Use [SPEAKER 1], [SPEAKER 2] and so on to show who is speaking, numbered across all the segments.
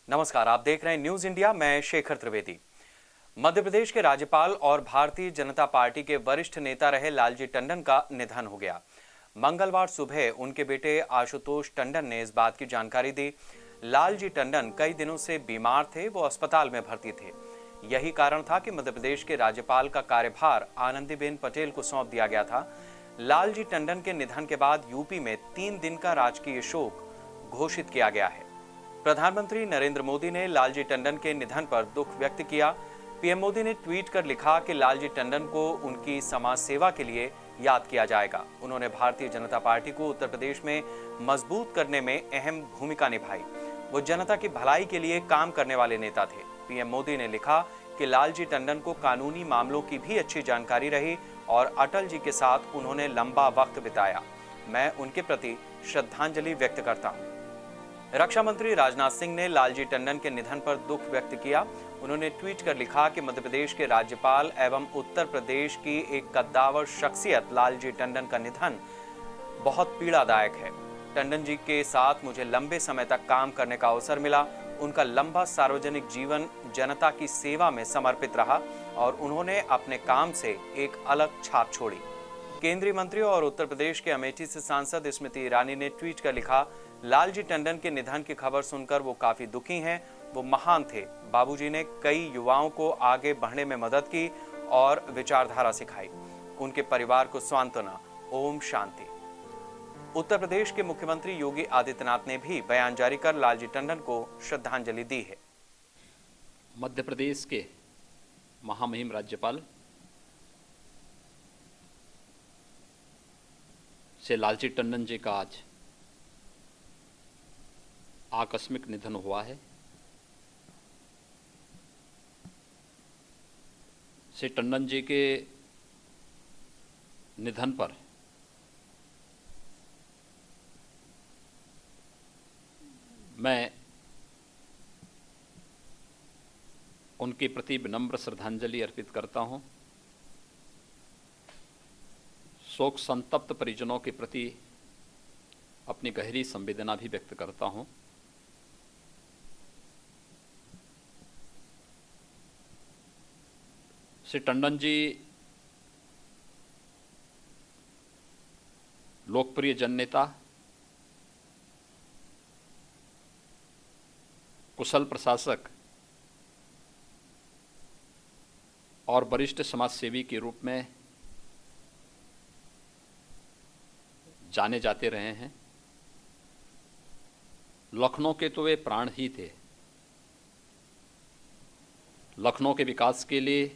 [SPEAKER 1] नमस्कार, आप देख रहे हैं न्यूज इंडिया। मैं शेखर त्रिवेदी। मध्य प्रदेश के राज्यपाल और भारतीय जनता पार्टी के वरिष्ठ नेता रहे लालजी टंडन का निधन हो गया। मंगलवार सुबह उनके बेटे आशुतोष टंडन ने इस बात की जानकारी दी। लालजी टंडन कई दिनों से बीमार थे, वो अस्पताल में भर्ती थे। यही कारण था कि मध्य प्रदेश के राज्यपाल का कार्यभार आनंदीबेन पटेल को सौंप दिया गया था। लालजी टंडन के निधन के बाद यूपी में 3 दिन का राजकीय शोक घोषित किया गया है। प्रधानमंत्री नरेंद्र मोदी ने लालजी टंडन के निधन पर दुख व्यक्त किया। पीएम मोदी ने ट्वीट कर लिखा कि लालजी टंडन को उनकी समाज सेवा के लिए याद किया जाएगा। उन्होंने भारतीय जनता पार्टी को उत्तर प्रदेश में मजबूत करने में अहम भूमिका निभाई। वो जनता की भलाई के लिए काम करने वाले नेता थे। पीएम मोदी ने लिखा कि लालजी टंडन को कानूनी मामलों की भी अच्छी जानकारी रही और अटल जी के साथ उन्होंने लंबा वक्त बिताया। मैं उनके प्रति श्रद्धांजलि व्यक्त करता हूँ। रक्षा मंत्री राजनाथ सिंह ने लालजी टंडन के निधन पर दुख व्यक्त किया। उन्होंने ट्वीट कर लिखा कि मध्य प्रदेश के राज्यपाल एवं उत्तर प्रदेश की एक कद्दावर शख्सियत लालजी टंडन का निधन बहुत पीड़ादायक है। टंडन जी के साथ मुझे लंबे समय तक काम करने का अवसर मिला। उनका लंबा सार्वजनिक जीवन जनता की सेवा में समर्पित रहा और उन्होंने अपने काम से एक अलग छाप छोड़ी। केंद्रीय मंत्री और उत्तर प्रदेश के अमेठी से सांसद स्मृति ईरानी ने ट्वीट कर लिखा, लालजी टंडन के निधन की खबर सुनकर वो काफी दुखी हैं। वो महान थे। बाबूजी ने कई युवाओं को आगे बढ़ने में मदद की और विचारधारा सिखाई। उनके परिवार को सांत्वना। ओम शांति। उत्तर प्रदेश के मुख्यमंत्री योगी आदित्यनाथ ने भी बयान जारी कर लालजी टंडन को श्रद्धांजलि दी है।
[SPEAKER 2] मध्य प्रदेश के महामहिम राज्यपाल से लालजी टंडन जी का आज आकस्मिक निधन हुआ है। श्री टंडन जी के निधन पर मैं उनके प्रति विनम्र श्रद्धांजलि अर्पित करता हूं। शोक संतप्त परिजनों के प्रति अपनी गहरी संवेदना भी व्यक्त करता हूं। श्री टंडन जी लोकप्रिय जननेता, कुशल प्रशासक और वरिष्ठ समाजसेवी के रूप में जाने जाते रहे हैं। लखनऊ के तो वे प्राण ही थे। लखनऊ के विकास के लिए,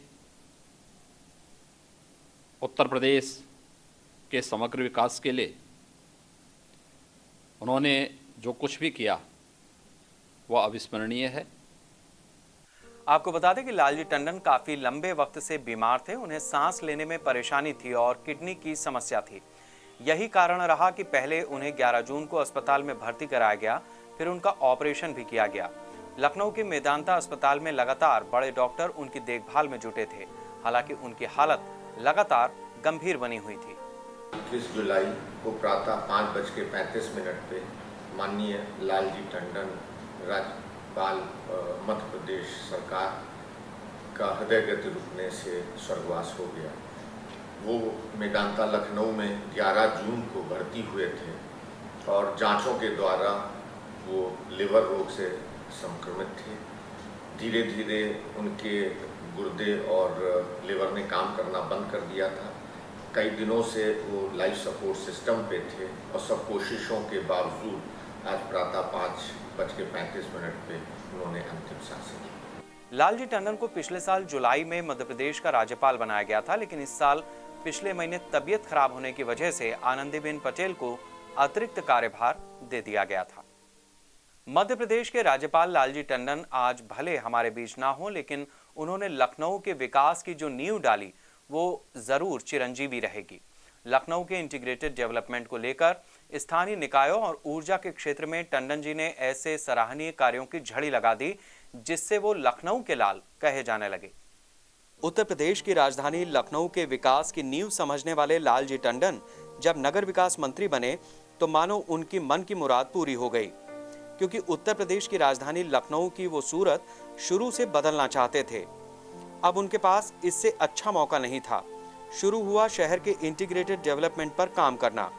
[SPEAKER 2] उत्तर प्रदेश के समग्र विकास के लिए उन्होंने जो कुछ भी किया वह अविस्मरणीय है।
[SPEAKER 1] आपको बता दें कि लालजी टंडन काफी लंबे वक्त से बीमार थे। उन्हें सांस लेने में परेशानी थी और किडनी की समस्या थी। यही कारण रहा कि पहले उन्हें 11 जून को अस्पताल में भर्ती कराया गया, फिर उनका ऑपरेशन भी किया गया। लखनऊ के मेदांता अस्पताल में लगातार बड़े डॉक्टर उनकी देखभाल में जुटे थे। हालांकि उनकी हालत लगातार गंभीर बनी हुई थी।
[SPEAKER 3] 21 जुलाई को प्रातः 5:35 पे माननीय लालजी टंडन राज्यपाल मध्य प्रदेश सरकार का हृदय गति रुकने से स्वर्गवास हो गया। वो मेदांता लखनऊ में 11 जून को भर्ती हुए थे और जांचों के द्वारा वो लिवर रोग से संक्रमित थे। धीरे धीरे उनके गुर्दे और लिवर ने काम करना बंद कर दिया था। कई दिनों से वो लाइफ सपोर्ट सिस्टम पे थे और सब कोशिशों के बावजूद आज प्रातः 5:35 पे उन्होंने अंतिम सांसें ली।
[SPEAKER 1] लालजी टंडन को पिछले साल जुलाई में मध्य प्रदेश का राज्यपाल बनाया गया था, लेकिन इस साल पिछले महीने तबीयत खराब होने की वजह से आनंदीबेन पटेल को अतिरिक्त कार्यभार दे दिया गया था। मध्य प्रदेश के राज्यपाल लालजी टंडन आज भले हमारे बीच ना हो, लेकिन उन्होंने लखनऊ के विकास की जो नींव डाली वो जरूर चिरंजीवी रहेगी। लखनऊ के इंटीग्रेटेड डेवलपमेंट को लेकर स्थानीय निकायों और ऊर्जा के क्षेत्र में टंडन जी ने ऐसे सराहनीय कार्यों की झड़ी लगा दी जिससे वो लखनऊ के लाल कहे जाने लगे। उत्तर प्रदेश की राजधानी लखनऊ के विकास की नींव समझने वाले लालजी टंडन जब नगर विकास मंत्री बने तो मानो उनकी मन की मुराद पूरी हो गई। क्योंकि उत्तर प्रदेश की राजधानी लखनऊ की वो सूरत शुरू से बदलना चाहते थे। अब उनके पास इससे अच्छा मौका नहीं था। शुरू हुआ शहर के इंटीग्रेटेड डेवलपमेंट पर काम करना।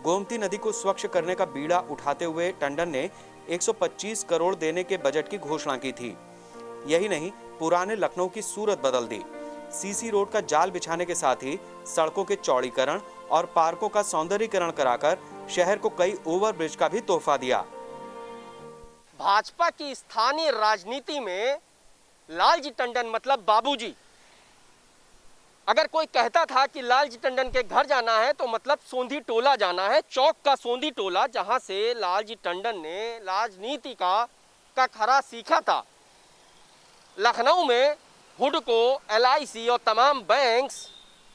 [SPEAKER 1] गोमती नदी को स्वच्छ करने का बीड़ा उठाते हुए टंडन ने 125 करोड़ देने के बजट की घोषणा की थी। यही नहीं, पुराने लखनऊ की सूरत बदल दी। सीसी रोड का जाल बिछाने के साथ ही सड़कों के चौड़ीकरण और पार्कों का सौंदर्यीकरण कराकर शहर को कई ओवरब्रिज का भी तोहफा दिया।
[SPEAKER 4] भाजपा की स्थानीय राजनीति में लालजी टंडन मतलब बाबूजी। अगर कोई कहता था कि लालजी टंडन के घर जाना है तो मतलब सोंधी टोला जाना है, चौक का सोंधी टोला, जहां से लालजी टंडन ने राजनीति का खरा सीखा था। लखनऊ में हुडको, LIC और तमाम बैंक्स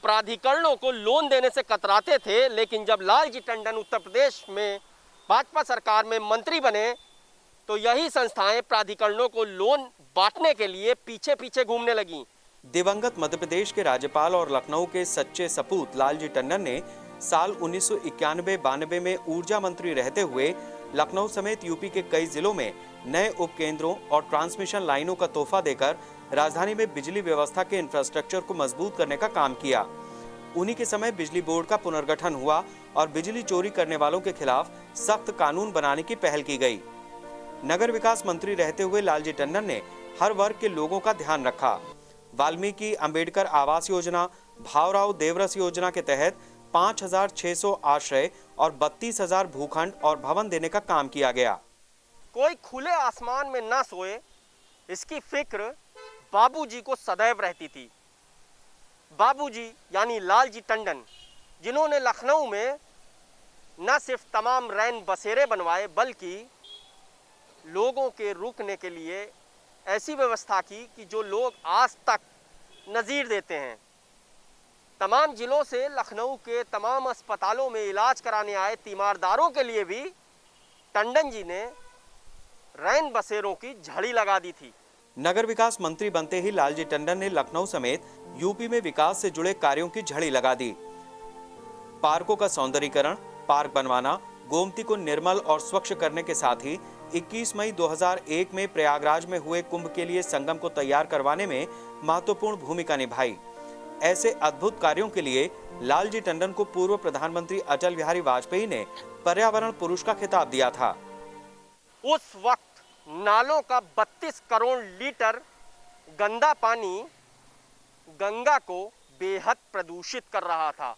[SPEAKER 4] प्राधिकरणों को लोन देने से कतराते थे, लेकिन जब लालजी टंडन उत्तर प्रदेश में भाजपा सरकार में मंत्री बने तो यही संस्थाएं प्राधिकरणों को लोन बांटने के लिए पीछे पीछे घूमने लगी।
[SPEAKER 1] दिवंगत मध्य प्रदेश के राज्यपाल और लखनऊ के सच्चे सपूत लालजी टंडन ने साल 1991-92 में ऊर्जा मंत्री रहते हुए लखनऊ समेत यूपी के कई जिलों में नए उपकेंद्रों और ट्रांसमिशन लाइनों का तोहफा देकर राजधानी में बिजली व्यवस्था के इंफ्रास्ट्रक्चर को मजबूत करने का काम किया। उन्हीं के समय बिजली बोर्ड का पुनर्गठन हुआ और बिजली चोरी करने वालों के खिलाफ सख्त कानून बनाने की पहल की गई। नगर विकास मंत्री रहते हुए लालजी टंडन ने हर वर्ग के लोगों का ध्यान रखा। वाल्मीकि अंबेडकर आवास योजना, भावराव देवरस योजना के तहत 5,600 आश्रय और 32,000 भूखंड और भवन देने का काम किया गया।
[SPEAKER 4] कोई खुले आसमान में ना सोए, इसकी फिक्र बाबूजी को सदैव रहती थी। बाबूजी यानी लालजी टंडन, जिन्होंने लखनऊ में न सिर्फ तमाम रैन बसेरे बनवाए बल्कि लोगों के रुकने के लिए ऐसी व्यवस्था की कि जो लोग आज तक नज़ीर देते हैं। तमाम जिलों से लखनऊ के तमाम अस्पतालों में इलाज कराने आए तीमारदारों के लिए भी टंडन जी ने रैन बसेरों की झड़ी लगा दी थी।
[SPEAKER 1] नगर विकास मंत्री बनते ही लालजी टंडन ने लखनऊ समेत यूपी में विकास से जुड़े कार्यों की झड़ी लगा दी। पार्कों का सौंदर्यीकरण, पार्क बनवाना, गोमती को निर्मल और स्वच्छ करने के साथ ही 21 मई 2001 में प्रयागराज में हुए कुंभ के लिए संगम को तैयार करवाने में महत्वपूर्ण भूमिका निभाई। ऐसे अद्भुत कार्यों के लिए लालजी टंडन को पूर्व प्रधानमंत्री अटल बिहारी वाजपेयी ने पर्यावरण पुरुष का खिताब दिया था।
[SPEAKER 4] उस वक्त नालों का 32 करोड़ लीटर गंदा पानी गंगा को बेहद प्रदूषित कर रहा था।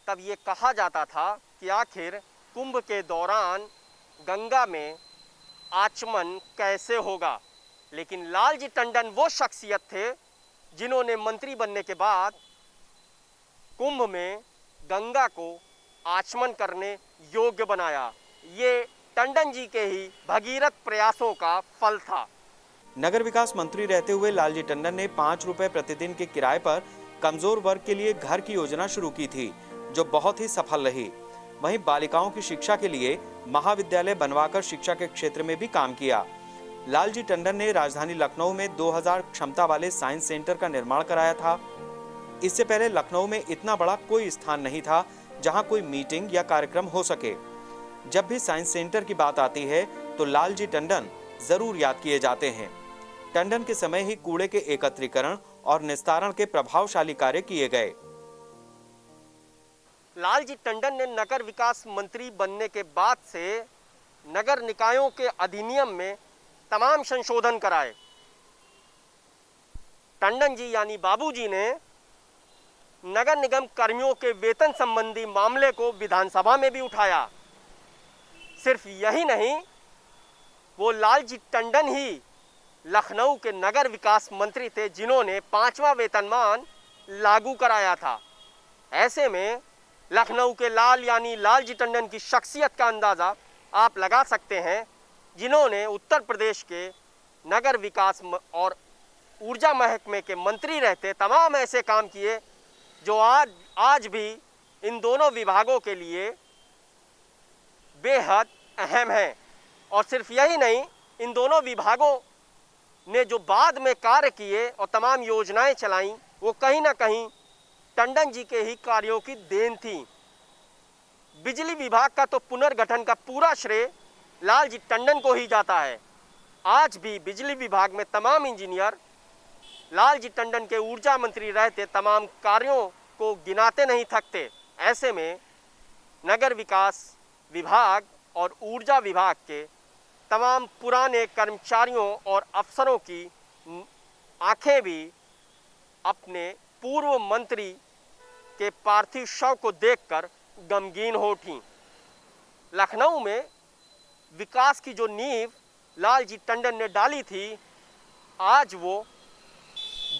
[SPEAKER 4] तब ये कहा जाता था कि आखिर कुंभ के दौरान गंगा में आचमन कैसे होगा, लेकिन लालजी टंडन वो शख्सियत थे जिन्होंने मंत्री बनने के बाद कुंभ में गंगा को आचमन करने योग्य बनाया। ये टंडन जी के ही भगीरथ प्रयासों का फल था।
[SPEAKER 1] नगर विकास मंत्री रहते हुए लालजी टंडन ने 5 रुपए प्रतिदिन के किराए पर कमजोर वर्ग के लिए घर की योजना शुरू की थी, जो बहुत ही सफल रही। वहीं बालिकाओं की शिक्षा के लिए महाविद्यालय बनवाकर शिक्षा के क्षेत्र में भी काम किया। लालजी टंडन ने राजधानी लखनऊ में 2000 क्षमता वाले साइंस सेंटर का निर्माण कराया था। इससे पहले लखनऊ में इतना बड़ा कोई स्थान नहीं था जहां कोई मीटिंग या कार्यक्रम हो सके। जब भी साइंस सेंटर की बात आती है तो लालजी टंडन जरूर याद किए जाते हैं। टंडन के समय ही कूड़े के एकत्रीकरण और निस्तारण के प्रभावशाली कार्य किए गए।
[SPEAKER 4] लालजी टंडन ने नगर विकास मंत्री बनने के बाद से नगर निकायों के अधिनियम में तमाम संशोधन कराए। टंडन जी यानी बाबूजी ने नगर निगम कर्मियों के वेतन संबंधी मामले को विधानसभा में भी उठाया। सिर्फ यही नहीं, वो लालजी टंडन ही लखनऊ के नगर विकास मंत्री थे जिन्होंने 5वां वेतनमान लागू कराया था। ऐसे में लखनऊ के लाल यानी लालजी टंडन की शख्सियत का अंदाज़ा आप लगा सकते हैं, जिन्होंने उत्तर प्रदेश के नगर विकास और ऊर्जा महकमे के मंत्री रहते तमाम ऐसे काम किए जो आज भी इन दोनों विभागों के लिए बेहद अहम है। और सिर्फ यही नहीं, इन दोनों विभागों ने जो बाद में कार्य किए और तमाम योजनाएं चलाईं, वो कहीं ना कहीं टंडन जी के ही कार्यों की देन थी। बिजली विभाग का तो पुनर्गठन का पूरा श्रेय लालजी टंडन को ही जाता है। आज भी बिजली विभाग में तमाम इंजीनियर लालजी टंडन के ऊर्जा मंत्री रहते तमाम कार्यों को गिनाते नहीं थकते। ऐसे में नगर विकास विभाग और ऊर्जा विभाग के तमाम पुराने कर्मचारियों और अफसरों की आंखें भी अपने पूर्व मंत्री के पार्थिव शव को देखकर गमगीन हो उठी। लखनऊ में विकास की जो नींव लालजी टंडन ने डाली थी, आज वो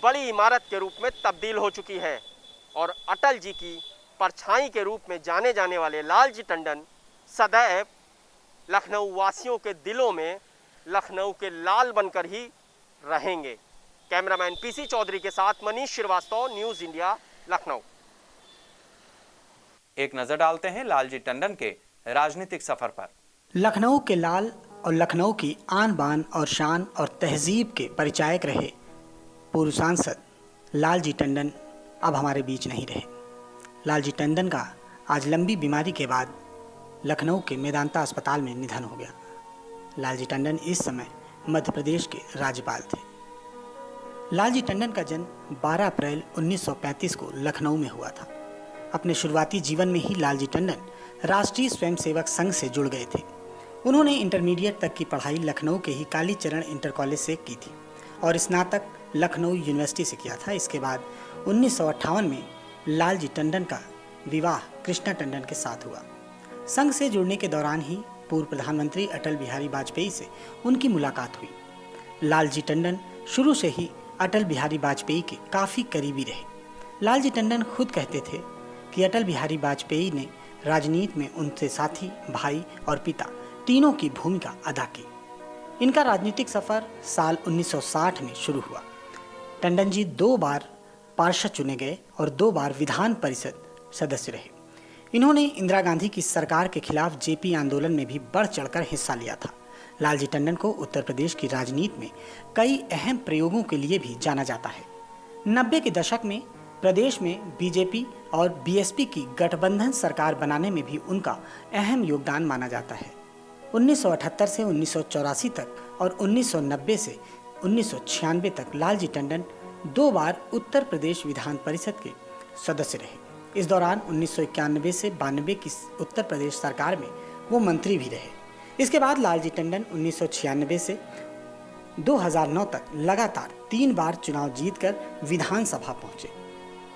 [SPEAKER 4] बड़ी इमारत के रूप में तब्दील हो चुकी है और अटल जी की परछाई के रूप में जाने जाने वाले लालजी टंडन सदैव लखनऊ वासियों के दिलों में लखनऊ के लाल बनकर ही रहेंगे। कैमरामैन पीसी चौधरी के साथ मनीष श्रीवास्तव, न्यूज़ इंडिया, लखनऊ।
[SPEAKER 1] एक नजर डालते हैं लालजी टंडन के राजनीतिक सफर पर।
[SPEAKER 5] लखनऊ के लाल और लखनऊ की आन बान और शान और तहजीब के परिचायक रहे पूर्व सांसद लालजी टंडन अब हमारे बीच नहीं रहे। लालजी टंडन का आज लंबी बीमारी के बाद लखनऊ के मेदांता अस्पताल में निधन हो गया। लालजी टंडन इस समय मध्य प्रदेश के राज्यपाल थे। लालजी टंडन का जन्म 12 अप्रैल 1935 को लखनऊ में हुआ था। अपने शुरुआती जीवन में ही लालजी टंडन राष्ट्रीय स्वयंसेवक संघ से जुड़ गए थे। उन्होंने इंटरमीडिएट तक की पढ़ाई लखनऊ के ही कालीचरण इंटर कॉलेज से की थी और स्नातक लखनऊ यूनिवर्सिटी से किया था। इसके बाद 1958 में लालजी टंडन का विवाह कृष्णा टंडन के साथ हुआ। संघ से जुड़ने के दौरान ही पूर्व प्रधानमंत्री अटल बिहारी वाजपेयी से उनकी मुलाकात हुई। लालजी टंडन शुरू से ही अटल बिहारी वाजपेयी के काफ़ी करीबी रहे। लालजी टंडन खुद कहते थे कि अटल बिहारी वाजपेयी ने राजनीति में उनसे साथी, भाई और पिता तीनों की भूमिका अदा की। इनका राजनीतिक सफ़र साल 1960 में शुरू हुआ। टंडन जी 2 बार पार्षद चुने गए और 2 बार विधान परिषद सदस्य रहे। इन्होंने इंदिरा गांधी की सरकार के खिलाफ जेपी आंदोलन में भी बढ़ चढ़कर हिस्सा लिया था। लालजी टंडन को उत्तर प्रदेश की राजनीति में कई अहम प्रयोगों के लिए भी जाना जाता है। 90 के दशक में प्रदेश में बीजेपी और बीएसपी की गठबंधन सरकार बनाने में भी उनका अहम योगदान माना जाता है। 1978 से 1984 तक और 1990 से 1996 तक लालजी टंडन 2 बार उत्तर प्रदेश विधान परिषद के सदस्य रहे। इस दौरान 1991 से 92 की उत्तर प्रदेश सरकार में वो मंत्री भी रहे। इसके बाद लालजी टंडन 1996 से 2009 तक लगातार 3 बार चुनाव जीतकर विधानसभा पहुंचे।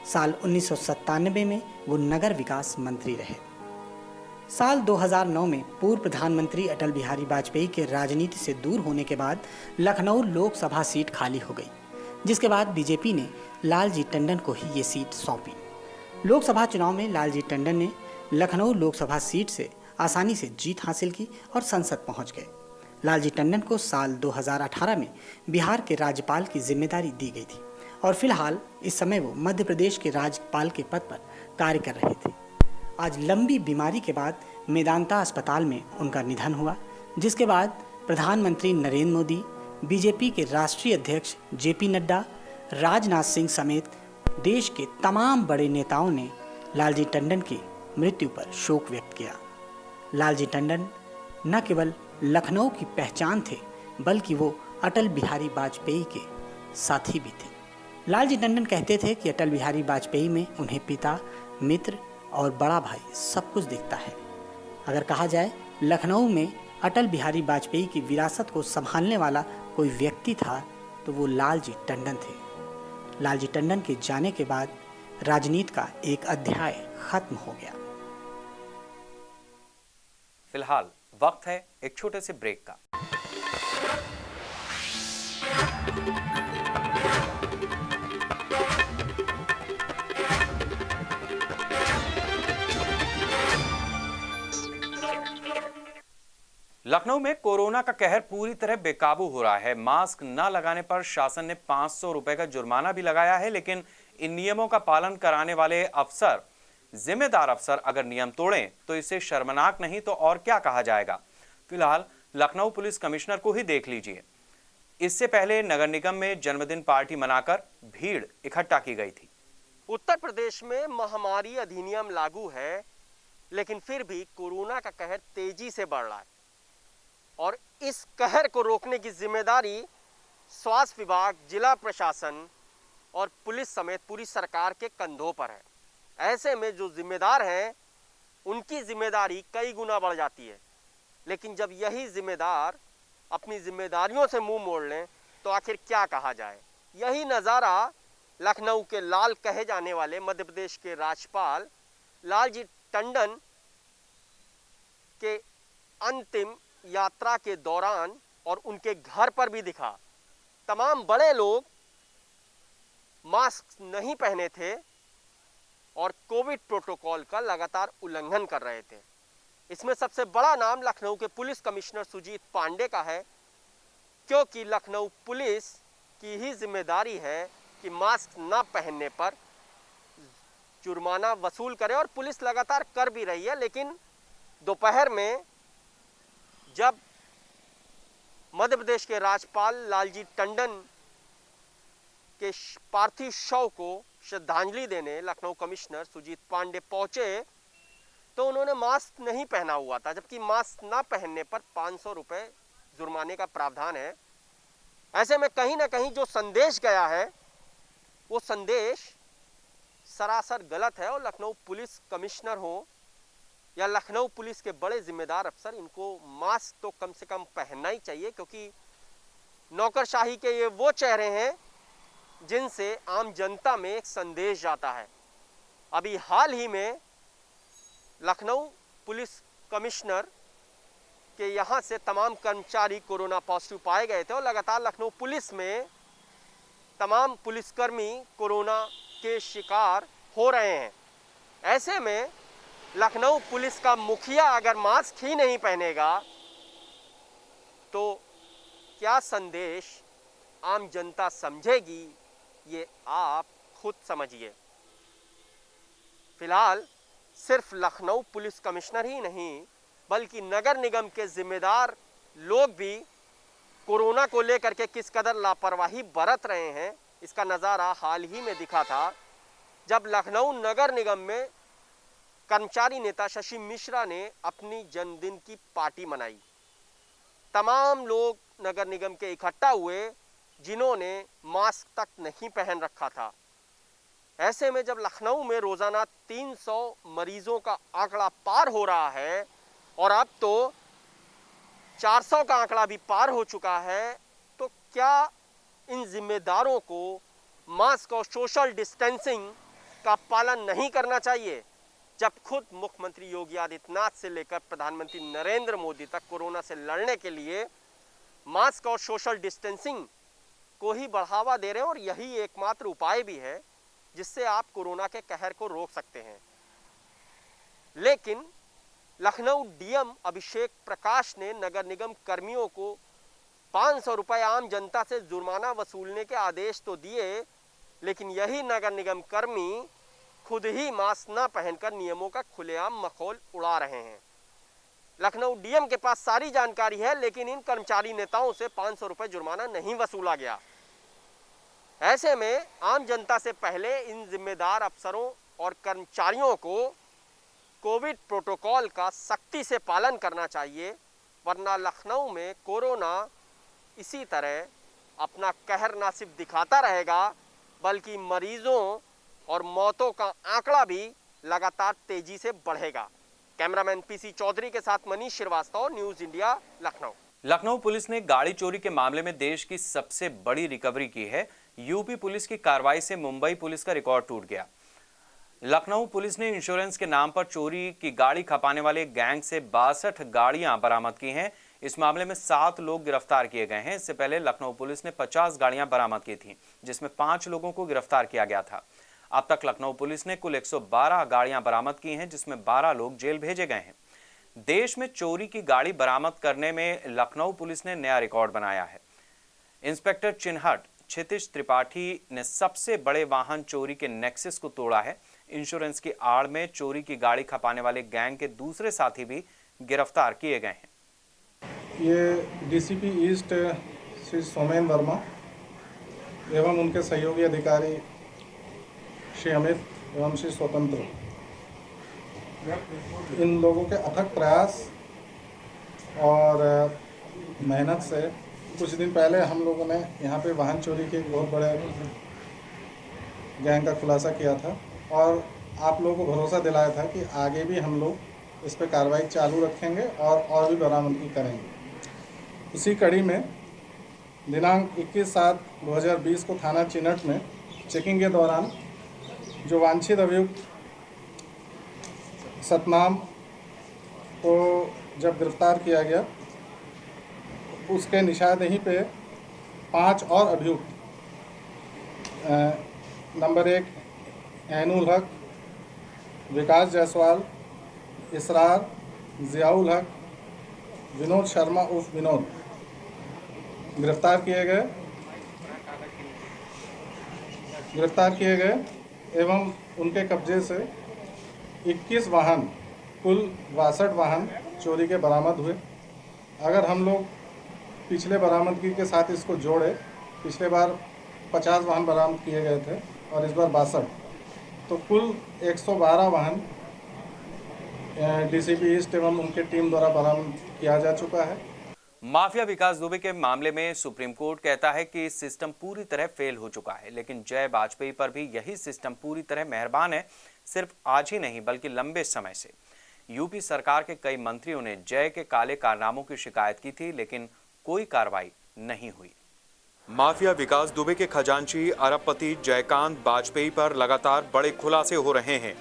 [SPEAKER 5] साल 1997 में वो नगर विकास मंत्री रहे। साल 2009 में पूर्व प्रधानमंत्री अटल बिहारी वाजपेयी के राजनीति से दूर होने के बाद लखनऊ लोकसभा सीट खाली हो गई, जिसके बाद बीजेपी ने लालजी टंडन को ही ये सीट सौंपी। लोकसभा चुनाव में लालजी टंडन ने लखनऊ लोकसभा सीट से आसानी से जीत हासिल की और संसद पहुंच गए। लालजी टंडन को साल 2018 में बिहार के राज्यपाल की जिम्मेदारी दी गई थी और फिलहाल इस समय वो मध्य प्रदेश के राज्यपाल के पद पर कार्य कर रहे थे। आज लंबी बीमारी के बाद मेदांता अस्पताल में उनका निधन हुआ, जिसके बाद प्रधानमंत्री नरेंद्र मोदी, बीजेपी के राष्ट्रीय अध्यक्ष जेपी नड्डा, राजनाथ सिंह समेत देश के तमाम बड़े नेताओं ने लालजी टंडन की मृत्यु पर शोक व्यक्त किया। लालजी टंडन न केवल लखनऊ की पहचान थे, बल्कि वो अटल बिहारी वाजपेयी के साथी भी थे। लालजी टंडन कहते थे कि अटल बिहारी वाजपेयी में उन्हें पिता, मित्र और बड़ा भाई सब कुछ दिखता है। अगर कहा जाए लखनऊ में अटल बिहारी वाजपेयी की विरासत को संभालने वाला कोई व्यक्ति था तो वो लालजी टंडन थे। लालजी टंडन के जाने के बाद राजनीति का एक अध्याय खत्म हो गया।
[SPEAKER 1] फिलहाल वक्त है एक छोटे से ब्रेक का। लखनऊ में कोरोना का कहर पूरी तरह बेकाबू हो रहा है। मास्क न लगाने पर शासन ने 500 रुपए का जुर्माना भी लगाया है, लेकिन इन नियमों का पालन कराने वाले अफसर, जिम्मेदार अफसर अगर नियम तोड़ें तो इसे शर्मनाक नहीं तो और क्या कहा जाएगा। फिलहाल लखनऊ पुलिस कमिश्नर को ही देख लीजिए। इससे पहले नगर निगम में जन्मदिन पार्टी मनाकर भीड़ इकट्ठा की गई थी।
[SPEAKER 4] उत्तर प्रदेश में महामारी अधिनियम लागू है, लेकिन फिर भी कोरोना का कहर तेजी से बढ़ रहा है। और इस कहर को रोकने की जिम्मेदारी स्वास्थ्य विभाग, जिला प्रशासन और पुलिस समेत पूरी सरकार के कंधों पर है। ऐसे में जो जिम्मेदार हैं उनकी जिम्मेदारी कई गुना बढ़ जाती है। लेकिन जब यही जिम्मेदार अपनी जिम्मेदारियों से मुंह मोड़ लें तो आखिर क्या कहा जाए। यही नज़ारा लखनऊ के लाल कहे जाने वाले मध्य प्रदेश के राज्यपाल लालजी टंडन के अंतिम यात्रा के दौरान और उनके घर पर भी दिखा। तमाम बड़े लोग मास्क नहीं पहने थे और कोविड प्रोटोकॉल का लगातार उल्लंघन कर रहे थे। इसमें सबसे बड़ा नाम लखनऊ के पुलिस कमिश्नर सुजीत पांडे का है, क्योंकि लखनऊ पुलिस की ही जिम्मेदारी है कि मास्क न पहनने पर जुर्माना वसूल करे और पुलिस लगातार कर भी रही है। लेकिन दोपहर में जब मध्य प्रदेश के राज्यपाल लालजी टंडन के पार्थिव शव को श्रद्धांजलि देने लखनऊ कमिश्नर सुजीत पांडे पहुंचे तो उन्होंने मास्क नहीं पहना हुआ था, जबकि मास्क ना पहनने पर 500 रुपये जुर्माने का प्रावधान है। ऐसे में कहीं ना कहीं जो संदेश गया है वो संदेश सरासर गलत है और लखनऊ पुलिस कमिश्नर हो या लखनऊ पुलिस के बड़े जिम्मेदार अफसर, इनको मास्क तो कम से कम पहनना ही चाहिए, क्योंकि नौकरशाही के ये वो चेहरे हैं जिनसे आम जनता में एक संदेश जाता है। अभी हाल ही में लखनऊ पुलिस कमिश्नर के यहाँ से तमाम कर्मचारी कोरोना पॉजिटिव पाए गए थे और लगातार लखनऊ पुलिस में तमाम पुलिसकर्मी कोरोना के शिकार हो रहे हैं। ऐसे में लखनऊ पुलिस का मुखिया अगर मास्क ही नहीं पहनेगा तो क्या संदेश आम जनता समझेगी, ये आप खुद समझिए। फिलहाल सिर्फ लखनऊ पुलिस कमिश्नर ही नहीं बल्कि नगर निगम के जिम्मेदार लोग भी कोरोना को लेकर के किस कदर लापरवाही बरत रहे हैं, इसका नज़ारा हाल ही में दिखा था जब लखनऊ नगर निगम में कर्मचारी नेता शशि मिश्रा ने अपनी जन्मदिन की पार्टी मनाई। तमाम लोग नगर निगम के इकट्ठा हुए जिन्होंने मास्क तक नहीं पहन रखा था। ऐसे में जब लखनऊ में रोजाना 300 मरीजों का आंकड़ा पार हो रहा है और अब तो 400 का आंकड़ा भी पार हो चुका है, तो क्या इन जिम्मेदारों को मास्क और सोशल डिस्टेंसिंग का पालन नहीं करना चाहिए, जब खुद मुख्यमंत्री योगी आदित्यनाथ से लेकर प्रधानमंत्री नरेंद्र मोदी तक कोरोना से लड़ने के लिए मास्क और सोशल डिस्टेंसिंग को ही बढ़ावा दे रहे हैं और यही एकमात्र उपाय भी है जिससे आप कोरोना के कहर को रोक सकते हैं। लेकिन लखनऊ डीएम अभिषेक प्रकाश ने नगर निगम कर्मियों को 500 रुपये आम जनता से जुर्माना वसूलने के आदेश तो दिए, लेकिन यही नगर निगम कर्मी खुद ही मास्क न पहनकर नियमों का खुलेआम मखौल उड़ा रहे हैं। लखनऊ डीएम के पास सारी जानकारी है, लेकिन इन कर्मचारी नेताओं से 500 रुपये जुर्माना नहीं वसूला गया। ऐसे में आम जनता से पहले इन जिम्मेदार अफसरों और कर्मचारियों को कोविड प्रोटोकॉल का सख्ती से पालन करना चाहिए, वरना लखनऊ में कोरोना इसी तरह अपना कहर ना सिर्फ दिखाता रहेगा बल्कि मरीजों और मौतों का आंकड़ा भी लगातार तेजी से बढ़ेगा। कैमरामैन पीसी चौधरी के साथ Manish Srivastava, news India, Lucknow.
[SPEAKER 1] Lucknow police ने गाड़ी चोरी के मामले में देश की सबसे बड़ी रिकवरी की है। यूपी पुलिस की कार्रवाई से मुंबई पुलिस का रिकॉर्ड टूट गया। लखनऊ पुलिस ने इंश्योरेंस के नाम पर चोरी की गाड़ी खपाने वाले गैंग से 62 गाड़ियां बरामद की हैं। इस मामले में 7 लोग गिरफ्तार किए गए हैं। इससे पहले लखनऊ पुलिस ने 50 गाड़ियां बरामद की थीं, जिसमें 5 लोगों को गिरफ्तार किया गया था। अब तक लखनऊ पुलिस ने कुल 112 गाड़ियां बरामद की हैं, जिसमें 12 लोग जेल भेजे गए हैं। देश में चोरी की गाड़ी बरामद करने में लखनऊ पुलिस ने नया रिकॉर्ड बनाया है। इंस्पेक्टर चिन्हट क्षितिज त्रिपाठी ने सबसे बड़े वाहन चोरी के नेक्सस को तोड़ा है। इंश्योरेंस की आड़ में चोरी की गाड़ी खपाने वाले गैंग के दूसरे साथी भी गिरफ्तार किए गए हैं।
[SPEAKER 6] ये डीसीपी ईस्ट श्री सोमेन वर्मा एवं उनके सहयोगी अधिकारी श्री अमित एवं श्री स्वतंत्र, इन लोगों के अथक प्रयास और मेहनत से कुछ दिन पहले हम लोगों ने यहाँ पे वाहन चोरी के एक बहुत बड़े गैंग का खुलासा किया था और आप लोगों को भरोसा दिलाया था कि आगे भी हम लोग इस पर कार्रवाई चालू रखेंगे और भी बरामदगी करेंगे। उसी कड़ी में दिनांक 21/7/2020 को थाना चिनट में चेकिंग के दौरान जो वांछित अभियुक्त सतनाम को जब गिरफ्तार किया गया, उसके निशानदेही पे 5 और अभियुक्त नंबर 1 ऐनुल हक, विकास जायसवाल, इसरार, जियाउल हक, विनोद शर्मा उर्फ विनोद गिरफ्तार किए गए एवं उनके कब्जे से 21 वाहन, कुल 62 वाहन चोरी के बरामद हुए। अगर हम लोग पिछले बरामदगी के साथ इसको जोड़े, पिछले बार 50 वाहन बरामद किए गए थे और इस बार 62, तो कुल 112 वाहन डीसीपी ईस्ट एवं उनके टीम द्वारा बरामद किया जा चुका है।
[SPEAKER 1] माफिया विकास दुबे के मामले में सुप्रीम कोर्ट कहता है कि सिस्टम पूरी तरह फेल हो चुका है, लेकिन जय वाजपेयी पर भी यही सिस्टम पूरी तरह मेहरबान है। सिर्फ आज ही नहीं बल्कि लंबे समय से यूपी सरकार के कई मंत्रियों ने जय के काले कारनामों की शिकायत की थी, लेकिन कोई कार्रवाई नहीं हुई। माफिया विकास दुबे के खजांची अरबपति जयकांत वाजपेयी पर लगातार बड़े खुलासे हो रहे हैं।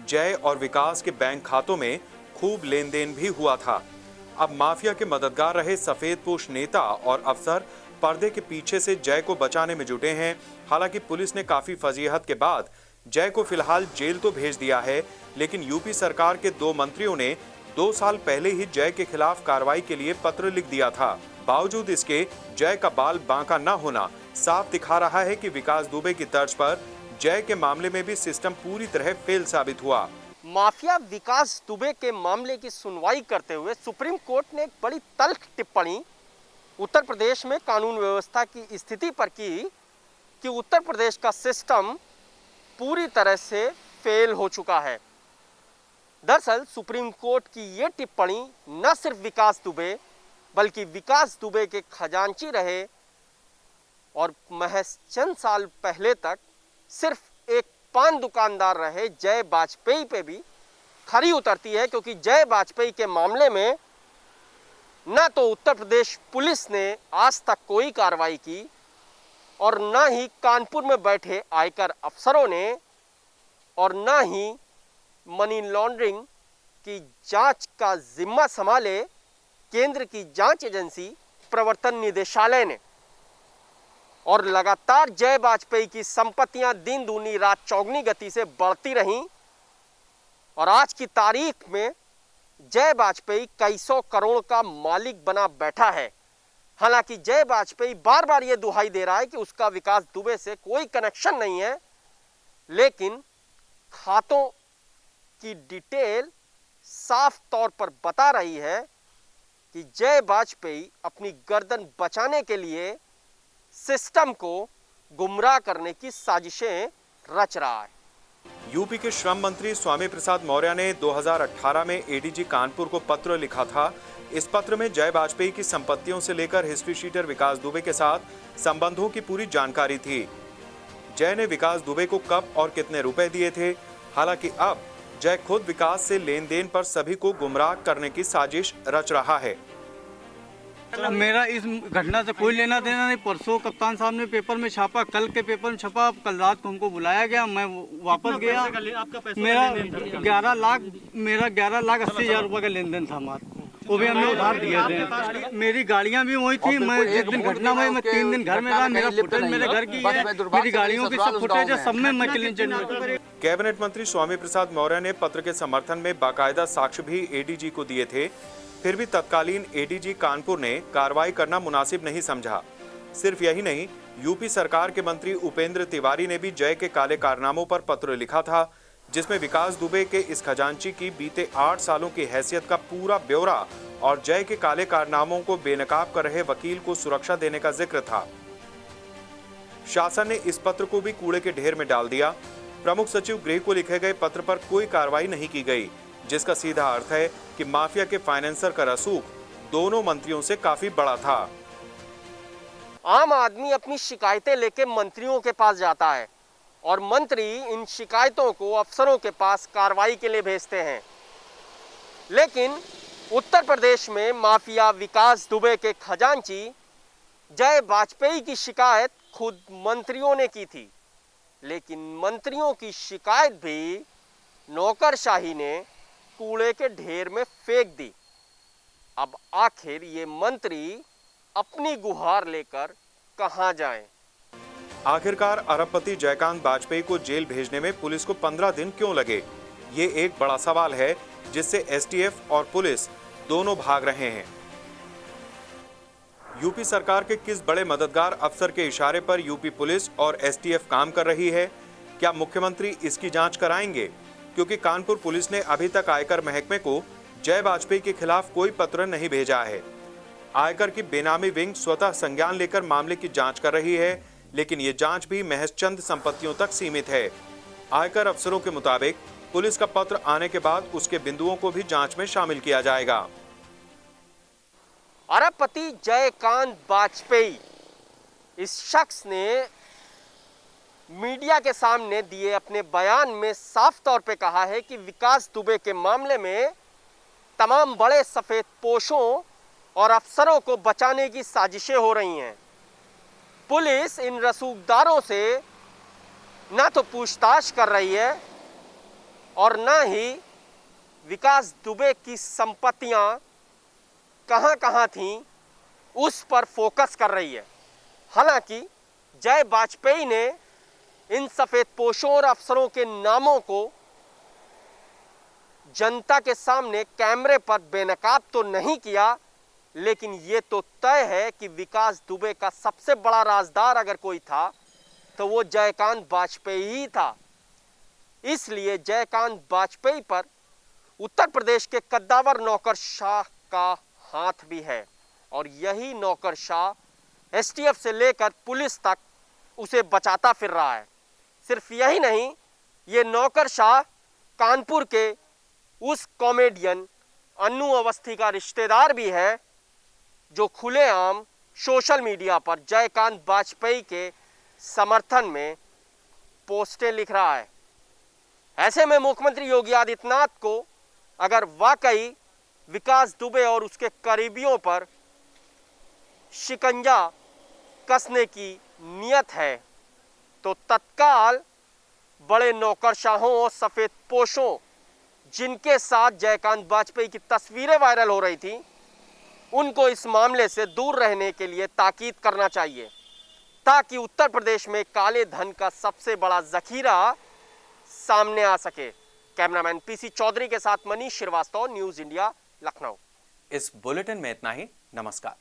[SPEAKER 1] जय और विकास के बैंक खातों में खूब लेन देन भी हुआ था। अब माफिया के मददगार रहे सफेदपोश नेता और अफसर पर्दे के पीछे से जय को बचाने में जुटे हैं। हालांकि पुलिस ने काफी फजीहत के बाद जय को फिलहाल जेल तो भेज दिया है, लेकिन यूपी सरकार के 2 मंत्रियों ने 2 साल पहले ही जय के खिलाफ कार्रवाई के लिए पत्र लिख दिया था। बावजूद इसके जय का बाल बांका न होना साफ दिखा रहा है कि विकास दुबे की तर्ज पर जय के मामले में भी सिस्टम पूरी तरह फेल साबित हुआ।
[SPEAKER 4] माफिया विकास दुबे के मामले की सुनवाई करते हुए सुप्रीम कोर्ट ने एक बड़ी तल्ख टिप्पणी उत्तर प्रदेश में कानून व्यवस्था की स्थिति पर की कि उत्तर प्रदेश का सिस्टम पूरी तरह से फेल हो चुका है। दरअसल सुप्रीम कोर्ट की ये टिप्पणी न सिर्फ विकास दुबे बल्कि विकास दुबे के खजांची रहे और महज चंद साल पहले तक सिर्फ एक पान दुकानदार रहे जय वाजपेयी पे भी खरी उतरती है, क्योंकि जय वाजपेयी के मामले में न तो उत्तर प्रदेश पुलिस ने आज तक कोई कार्रवाई की और न ही कानपुर में बैठे आयकर अफसरों ने और न ही मनी लॉन्ड्रिंग की जांच का जिम्मा संभाले केंद्र की जांच एजेंसी प्रवर्तन निदेशालय ने। और लगातार जय वाजपेयी की संपत्तियां दिन दूनी रात चौगनी गति से बढ़ती रहीं और आज की तारीख में जय वाजपेयी कई सौ करोड़ का मालिक बना बैठा है। हालांकि जय वाजपेयी बार बार ये दुहाई दे रहा है कि उसका विकास दुबे से कोई कनेक्शन नहीं है, लेकिन खातों की डिटेल साफ तौर पर बता रही है कि जय वाजपेयी अपनी गर्दन बचाने के लिए सिस्टम को गुमराह करने की साजिशें रच रहा है।
[SPEAKER 1] यूपी के श्रम मंत्री स्वामी प्रसाद मौर्य ने 2018 में एडीजी कानपुर को पत्र लिखा था। इस पत्र में जय वाजपेयी की संपत्तियों से लेकर हिस्ट्री शीटर विकास दुबे के साथ संबंधों की पूरी जानकारी थी। जय ने विकास दुबे को कब और कितने रुपए दिए थे। हालांकि अब जय खुद विकास से लेन देन पर सभी को गुमराह करने की साजिश रच रहा है।
[SPEAKER 7] मेरा इस घटना से कोई लेना देना नहीं। परसों कप्तान साहब ने पेपर में छापा, कल के पेपर में छपा, कल रात को हमको बुलाया गया, मैं वापस गया। मेरा 11,80,000 रुपए का लेन देन था हमारा, वो भी हमने उधार दिए थे। मेरी गाड़ियां भी वही थी। मैं जिस दिन घटना हुई मैं 3 दिन घर में रहा। मेरा फुटेज मेरे घर की है, मेरी गाड़ियों की सब फुटेज है, सब में मैं क्लीन।
[SPEAKER 1] कैबिनेट मंत्री स्वामी प्रसाद मौर्य ने पत्र के समर्थन में बाकायदा साक्ष्य भी एडीजी को दिए थे। फिर भी तत्कालीन एडीजी कानपुर ने कार्रवाई करना मुनासिब नहीं समझा। सिर्फ यही नहीं, यूपी सरकार के मंत्री उपेंद्र तिवारी ने भी जय के काले कारनामों पर पत्र लिखा था, जिसमें विकास दुबे के इस खजांची की बीते 8 सालों की हैसियत का पूरा ब्यौरा और जय के काले कारनामों को बेनकाब कर रहे वकील को सुरक्षा देने का जिक्र था। शासन ने इस पत्र को भी कूड़े के ढेर में डाल दिया। प्रमुख सचिव गृह को लिखे गए पत्र पर कोई कार्रवाई नहीं की गई, जिसका सीधा अर्थ है कि माफिया के फाइनेंसर का रसूख दोनों मंत्रियों से काफी बड़ा था।
[SPEAKER 4] आम आदमी अपनी शिकायतें लेके मंत्रियों के पास जाता है और मंत्री इन शिकायतों को अफसरों के पास कार्रवाई के लिए भेजते हैं। लेकिन उत्तर प्रदेश में माफिया विकास दुबे के खजांची जय वाजपेयी की शिकायत खुद मंत्रियों ने की थी, लेकिन मंत्रियों की शिकायत भी नौकरशाही ने कूड़े के ढेर में फेंक दी। अब आखिर ये मंत्री अपनी गुहार लेकर कहां जाएं?
[SPEAKER 1] आखिरकार अरबपति जयकांत वाजपेयी को जेल भेजने में पुलिस को 15 दिन क्यों लगे? ये एक बड़ा सवाल है जिससे एसटीएफ और पुलिस दोनों भाग रहे हैं। यूपी सरकार के किस बड़े मददगार अफसर के इशारे पर यूपी पुलिस और एसटीएफ काम कर रही है? क्या मुख्यमंत्री इसकी जांच कराएंगे? क्योंकि कानपुर पुलिस ने अभी तक आयकर महकमे को जय वाजपेयी के खिलाफ कोई पत्र नहीं भेजा है। आयकर की बेनामी विंग स्वतः संज्ञान लेकर मामले की जांच कर रही है, लेकिन ये जांच भी महज चंद संपत्तियों तक सीमित है। आयकर अफसरों के मुताबिक पुलिस का पत्र आने के बाद उसके बिंदुओं को भी जांच में शामिल किया जाएगा।
[SPEAKER 4] अरबपति जयकांत वाजपेयी, इस शख्स ने मीडिया के सामने दिए अपने बयान में साफ तौर पे कहा है कि विकास दुबे के मामले में तमाम बड़े सफेद पोशों और अफसरों को बचाने की साजिशें हो रही हैं। पुलिस इन रसूखदारों से ना तो पूछताछ कर रही है और ना ही विकास दुबे की संपत्तियां कहां थीं उस पर फोकस कर रही है। हालांकि जय वाजपेयी ने इन सफेद पोशों और अफसरों के नामों को जनता के सामने कैमरे पर बेनकाब तो नहीं किया, लेकिन ये तो तय है कि विकास दुबे का सबसे बड़ा राजदार अगर कोई था तो वो जयकांत वाजपेयी ही था। इसलिए जयकांत वाजपेयी पर उत्तर प्रदेश के कद्दावर नौकरशाह का हाथ भी है और यही नौकरशाह एसटीएफ से लेकर पुलिस तक उसे बचाता फिर रहा है। सिर्फ यही नहीं, ये नौकरशाह कानपुर के उस कॉमेडियन अन्नू अवस्थी का रिश्तेदार भी है जो खुलेआम सोशल मीडिया पर जयकांत वाजपेयी के समर्थन में पोस्टें लिख रहा है। ऐसे में मुख्यमंत्री योगी आदित्यनाथ को अगर वाकई विकास दुबे और उसके करीबियों पर शिकंजा कसने की नियत है तो तत्काल बड़े नौकरशाहों और सफेद पोशों जिनके साथ जयकांत वाजपेयी की तस्वीरें वायरल हो रही थी, उनको इस मामले से दूर रहने के लिए ताकीद करना चाहिए ताकि उत्तर प्रदेश में काले धन का सबसे बड़ा जखीरा सामने आ सके। कैमरामैन पीसी चौधरी के साथ मनीष श्रीवास्तव, न्यूज इंडिया, लखनऊ।
[SPEAKER 1] इस बुलेटिन में इतना ही। नमस्कार।